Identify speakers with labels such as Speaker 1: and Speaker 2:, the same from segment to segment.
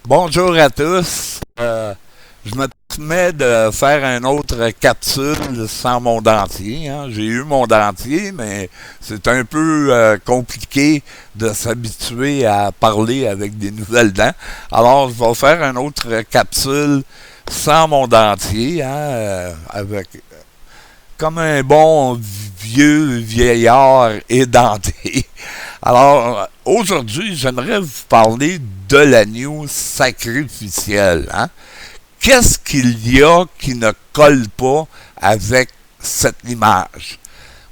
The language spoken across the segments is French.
Speaker 1: Bonjour à tous. Je me permets de faire une autre capsule sans mon dentier, hein. J'ai eu mon dentier, mais c'est un peu compliqué de s'habituer à parler avec des nouvelles dents. Alors, je vais faire une autre capsule sans mon dentier, hein, avec comme un bon vieux vieillard édenté. Alors, aujourd'hui, j'aimerais vous parler de l'agneau sacrificiel, hein. Qu'est-ce qu'il y a qui ne colle pas avec cette image?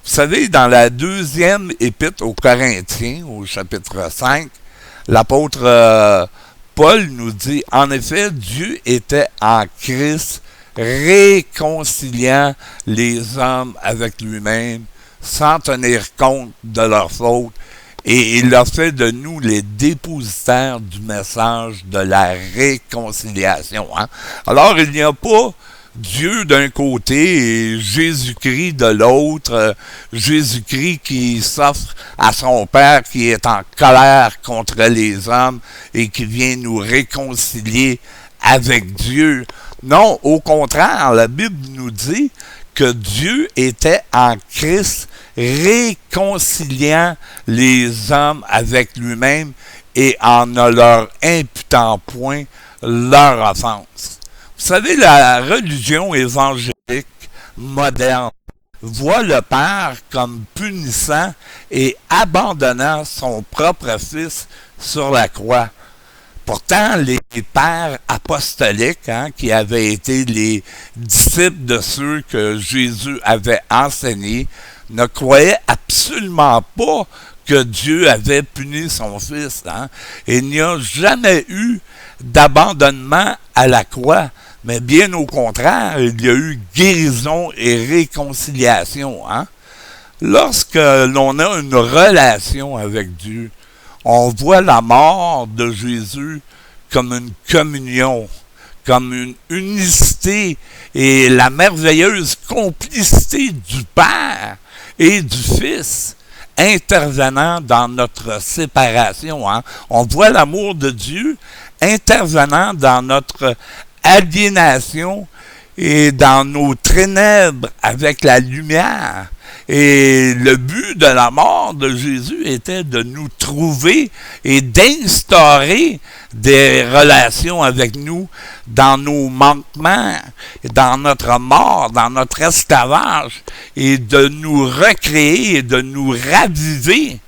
Speaker 1: Vous savez, dans la deuxième épître aux Corinthiens, au chapitre 5, l'apôtre Paul nous dit, « En effet, Dieu était en Christ, réconciliant les hommes avec lui-même, sans tenir compte de leurs fautes, et il a fait de nous les dépositaires du message de la réconciliation. » Hein? Alors, il n'y a pas Dieu d'un côté et Jésus-Christ de l'autre, Jésus-Christ qui s'offre à son Père, qui est en colère contre les hommes et qui vient nous réconcilier avec Dieu. Non, au contraire, la Bible nous dit que Dieu était en Christ, réconciliant les hommes avec lui-même et en ne leur imputant point leur offense. Vous savez, la religion évangélique moderne voit le Père comme punissant et abandonnant son propre Fils sur la croix. Pourtant, les pères apostoliques, hein, qui avaient été les disciples de ceux que Jésus avait enseignés, ne croyaient absolument pas que Dieu avait puni son Fils. Hein. Il n'y a jamais eu d'abandonnement à la croix, mais bien au contraire, il y a eu guérison et réconciliation. Hein. Lorsque l'on a une relation avec Dieu, on voit la mort de Jésus comme une communion, comme une unicité et la merveilleuse complicité du Père et du Fils intervenant dans notre séparation. Hein. On voit l'amour de Dieu intervenant dans notre aliénation et dans nos ténèbres avec la lumière. Et le but de la mort de Jésus était de nous trouver et d'instaurer des relations avec nous dans nos manquements, dans notre mort, dans notre esclavage, et de nous recréer, de nous raviver,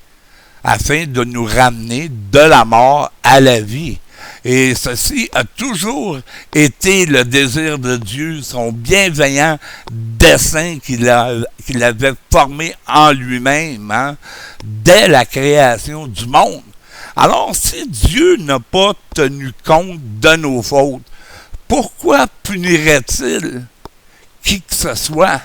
Speaker 1: afin de nous ramener de la mort à la vie. Et ceci a toujours été le désir de Dieu, son bienveillant dessein qu'il avait formé en lui-même, hein, dès la création du monde. Alors, si Dieu n'a pas tenu compte de nos fautes, pourquoi punirait-il qui que ce soit?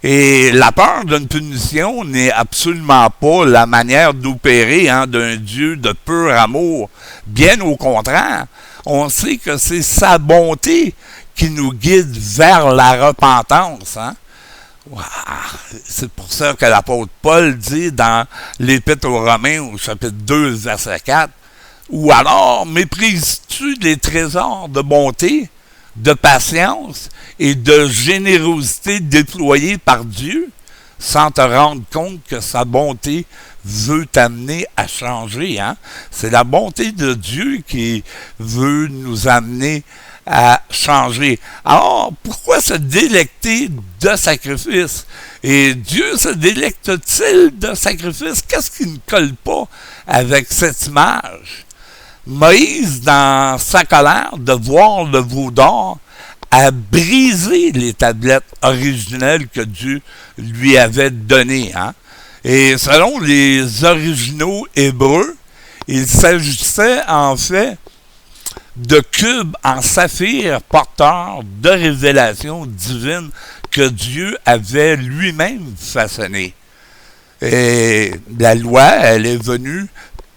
Speaker 1: Et la peur d'une punition n'est absolument pas la manière d'opérer, hein, d'un Dieu de pur amour. Bien au contraire, on sait que c'est sa bonté qui nous guide vers la repentance. Hein. C'est pour ça que l'apôtre Paul dit dans l'Épître aux Romains au chapitre 2, verset 4, « Ou alors méprises-tu les trésors de bonté, de patience et de générosité déployée par Dieu, sans te rendre compte que sa bonté veut t'amener à changer. Hein? C'est la bonté de Dieu qui veut nous amener à changer. Alors, pourquoi se délecter de sacrifice? Et Dieu se délecte-t-il de sacrifice? Qu'est-ce qui ne colle pas avec cette image? Moïse, dans sa colère de voir le veau d'or, a brisé les tablettes originelles que Dieu lui avait données. Hein? Et selon les originaux hébreux, il s'agissait en fait de cubes en saphir porteurs de révélations divines que Dieu avait lui-même façonnées. Et la loi, elle est venue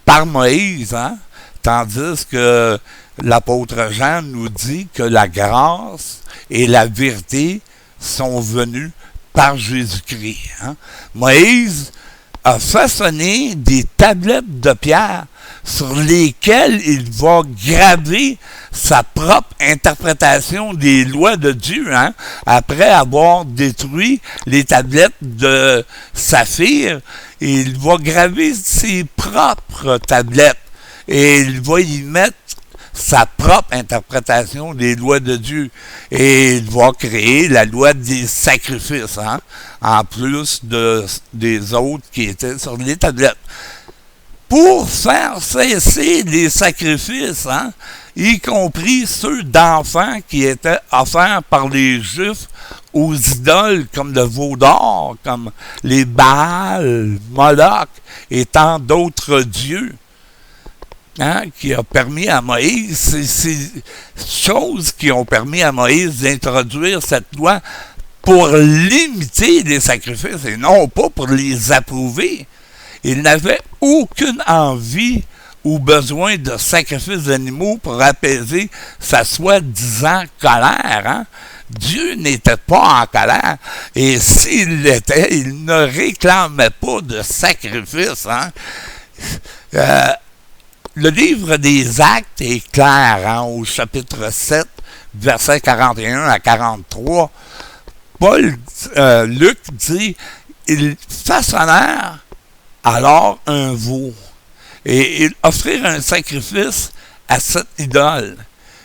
Speaker 1: par Moïse, hein? Tandis que l'apôtre Jean nous dit que la grâce et la vérité sont venues par Jésus-Christ. Hein? Moïse a façonné des tablettes de pierre sur lesquels il va graver sa propre interprétation des lois de Dieu, hein, après avoir détruit les tablettes de Saphir. Il va graver ses propres tablettes et il va y mettre sa propre interprétation des lois de Dieu. Et il va créer la loi des sacrifices, hein, en plus des autres qui étaient sur les tablettes. Pour faire cesser les sacrifices, hein, y compris ceux d'enfants qui étaient offerts par les Juifs aux idoles comme le veau d'or, comme les Baals, Moloch et tant d'autres dieux. Hein, qui a permis à Moïse, c'est ces choses qui ont permis à Moïse d'introduire cette loi pour limiter les sacrifices et non pas pour les approuver. Il n'avait aucune envie ou besoin de sacrifices d'animaux pour apaiser sa soi-disant colère. Hein? Dieu n'était pas en colère et s'il l'était, il ne réclamait pas de sacrifice. Hein? Le livre des Actes est clair, hein, au chapitre 7, versets 41 à 43. Luc dit, ils façonnèrent alors un veau et ils offrirent un sacrifice à cette idole.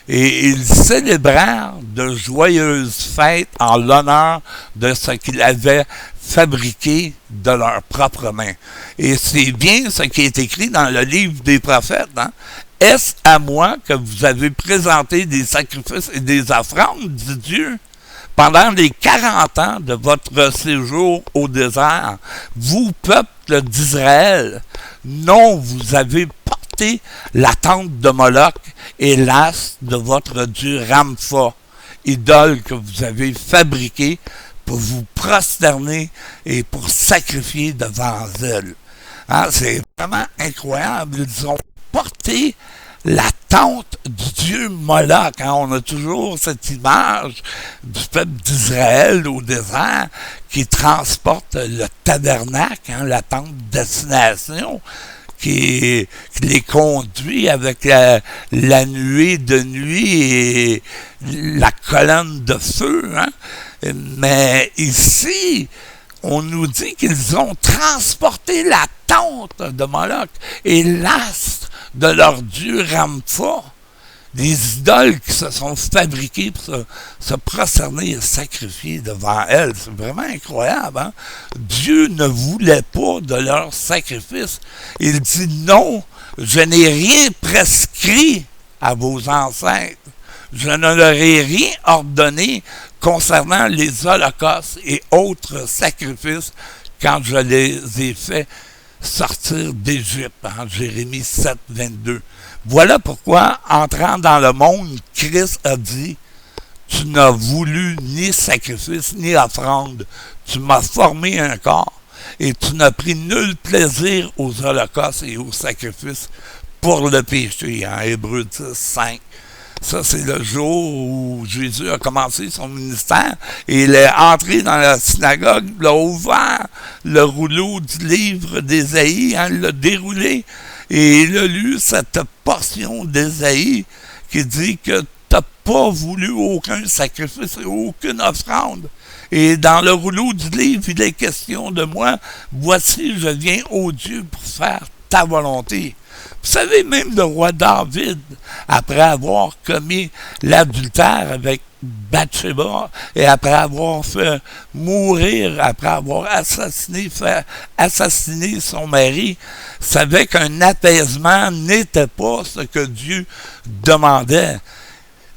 Speaker 1: Et ils célébrèrent de joyeuses fêtes en l'honneur de ce qu'ils avaient fabriqué de leurs propres mains. Et c'est bien ce qui est écrit dans le livre des prophètes. Hein? Est-ce à moi que vous avez présenté des sacrifices et des offrandes, dit Dieu, pendant les 40 ans de votre séjour au désert, vous, peuple d'Israël? Non, vous avez porté la tente de Moloch et l'as de votre dieu Rampha, idole que vous avez fabriquée pour vous prosterner et pour sacrifier devant elle. Hein, c'est vraiment incroyable. Ils ont porté la tente du dieu Moloch. Hein, on a toujours cette image du peuple d'Israël au désert qui transporte le tabernacle, hein, la tente de destination, qui les conduit avec la nuée de nuit et la colonne de feu. Hein. Mais ici, on nous dit qu'ils ont transporté la tente de Moloch et l'astre de leur dieu Rampha, des idoles qui se sont fabriquées pour se prosterner et sacrifier devant elles. C'est vraiment incroyable. Hein? Dieu ne voulait pas de leur sacrifice. Il dit non, je n'ai rien prescrit à vos ancêtres. Je ne leur ai rien ordonné concernant les holocaustes et autres sacrifices quand je les ai fait sortir d'Égypte, en Jérémie 7, 22. Voilà pourquoi, entrant dans le monde, Christ a dit, tu n'as voulu ni sacrifice ni offrande, tu m'as formé un corps, et tu n'as pris nul plaisir aux holocaustes et aux sacrifices pour le péché, en Hébreux 10, 5. Ça, c'est le jour où Jésus a commencé son ministère et il est entré dans la synagogue, il a ouvert le rouleau du livre d'Ésaïe, hein, il l'a déroulé et il a lu cette portion d'Ésaïe qui dit que tu n'as pas voulu aucun sacrifice et aucune offrande. Et dans le rouleau du livre, il est question de moi, voici, je viens, ô Dieu, pour faire ta volonté. Vous savez, même le roi David, après avoir commis l'adultère avec Bathsheba et après avoir fait mourir, après avoir fait assassiner son mari, savait qu'un apaisement n'était pas ce que Dieu demandait.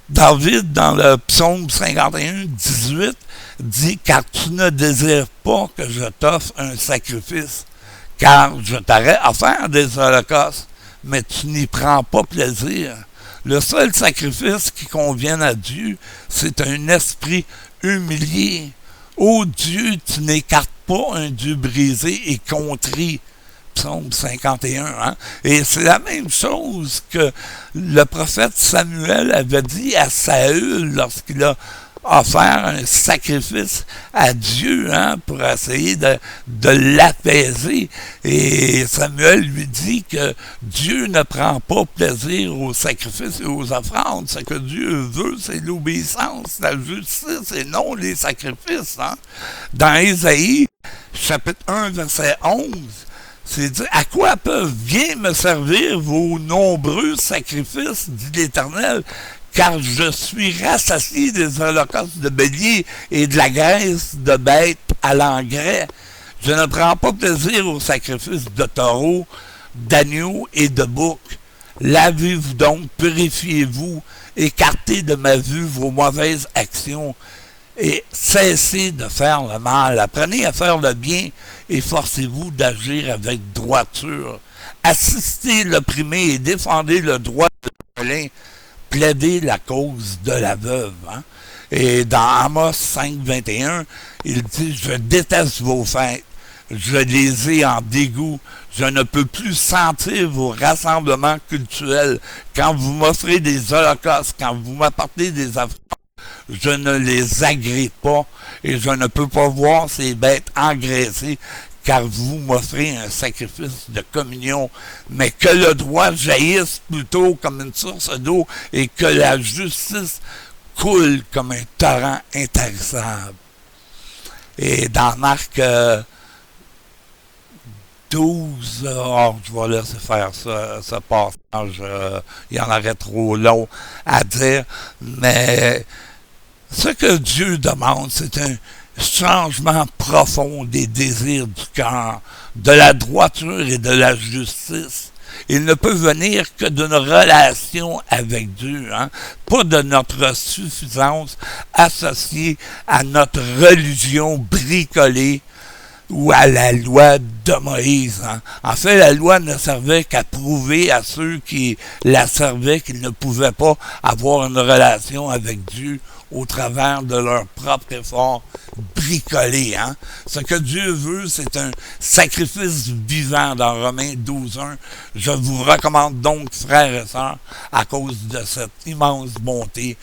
Speaker 1: David, dans le psaume 51, 18, dit « Car tu ne désires pas que je t'offre un sacrifice, car je t'aurais offert des holocaustes, mais tu n'y prends pas plaisir. Le seul sacrifice qui convienne à Dieu, c'est un esprit humilié. Ô Dieu, tu n'écartes pas un Dieu brisé et contrit. » Psaume 51. Hein? Et c'est la même chose que le prophète Samuel avait dit à Saül lorsqu'il a offert un sacrifice à Dieu pour essayer de l'apaiser. Et Samuel lui dit que Dieu ne prend pas plaisir aux sacrifices et aux offrandes. Ce que Dieu veut, c'est l'obéissance, la justice et non les sacrifices. Dans Ésaïe, chapitre 1, verset 11, c'est dit, à quoi peuvent bien me servir vos nombreux sacrifices, dit l'Éternel, car je suis rassasié des holocaustes de béliers et de la graisse de bêtes à l'engrais. Je ne prends pas plaisir aux sacrifices de taureaux, d'agneaux et de boucs. Lavez-vous donc, purifiez-vous, écartez de ma vue vos mauvaises actions et cessez de faire le mal. Apprenez à faire le bien et forcez-vous d'agir avec droiture. Assistez l'opprimé et défendez le droit de l'orphelin. Plaidez la cause de la veuve. Et dans Amos 5, 21, il dit, je déteste vos fêtes. Je les ai en dégoût. Je ne peux plus sentir vos rassemblements cultuels. Quand vous m'offrez des holocaustes, quand vous m'apportez des offrandes, je ne les agrée pas et je ne peux pas voir ces bêtes engraissées car vous m'offrez un sacrifice de communion, mais que le droit jaillisse plutôt comme une source d'eau et que la justice coule comme un torrent intarissable. Et dans Marc 12, je vais laisser faire ce passage, il y en aurait trop long à dire, mais ce que Dieu demande, c'est un changement profond des désirs du cœur, de la droiture et de la justice. Il ne peut venir que d'une relation avec Dieu, pas de notre suffisance associée à notre religion bricolée ou à la loi de Moïse. En fait, la loi ne servait qu'à prouver à ceux qui la servaient qu'ils ne pouvaient pas avoir une relation avec Dieu au travers de leur propre effort bricolé. Ce que Dieu veut, c'est un sacrifice vivant dans Romains 12.1. Je vous recommande donc, frères et sœurs, à cause de cette immense bonté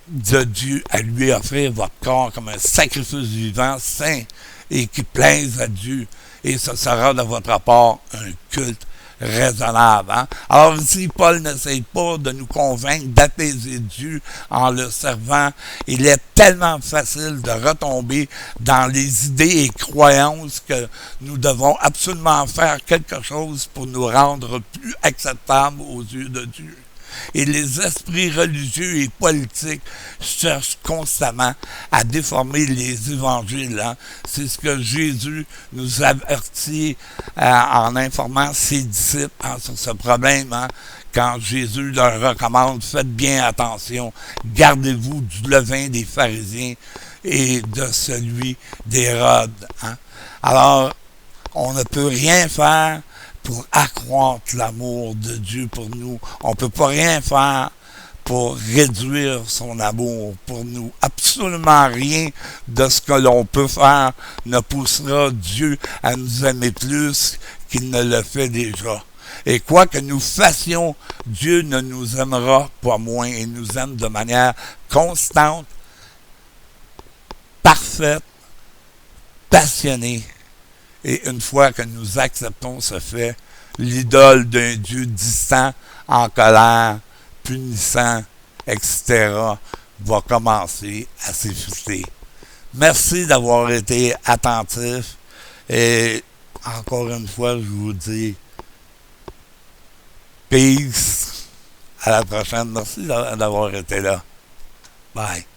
Speaker 1: de Dieu, à lui offrir votre corps comme un sacrifice vivant, saint, et qui plaise à Dieu. Et ce sera de votre part un culte raisonnable. Alors ici, Paul n'essaye pas de nous convaincre d'apaiser Dieu en le servant. Il est tellement facile de retomber dans les idées et croyances que nous devons absolument faire quelque chose pour nous rendre plus acceptables aux yeux de Dieu. Et les esprits religieux et politiques cherchent constamment à déformer les évangiles. C'est ce que Jésus nous avertit en informant ses disciples sur ce problème. Quand Jésus leur recommande, faites bien attention, gardez-vous du levain des pharisiens et de celui d'Hérode. Alors, on ne peut rien faire pour accroître l'amour de Dieu pour nous. On ne peut pas rien faire pour réduire son amour pour nous. Absolument rien de ce que l'on peut faire ne poussera Dieu à nous aimer plus qu'il ne le fait déjà. Et quoi que nous fassions, Dieu ne nous aimera pas moins. Il nous aime de manière constante, parfaite, passionnée. Et une fois que nous acceptons ce fait, l'idole d'un Dieu distant, en colère, punissant, etc., va commencer à s'effriter. Merci d'avoir été attentif. Et encore une fois, je vous dis peace. À la prochaine. Merci d'avoir été là. Bye.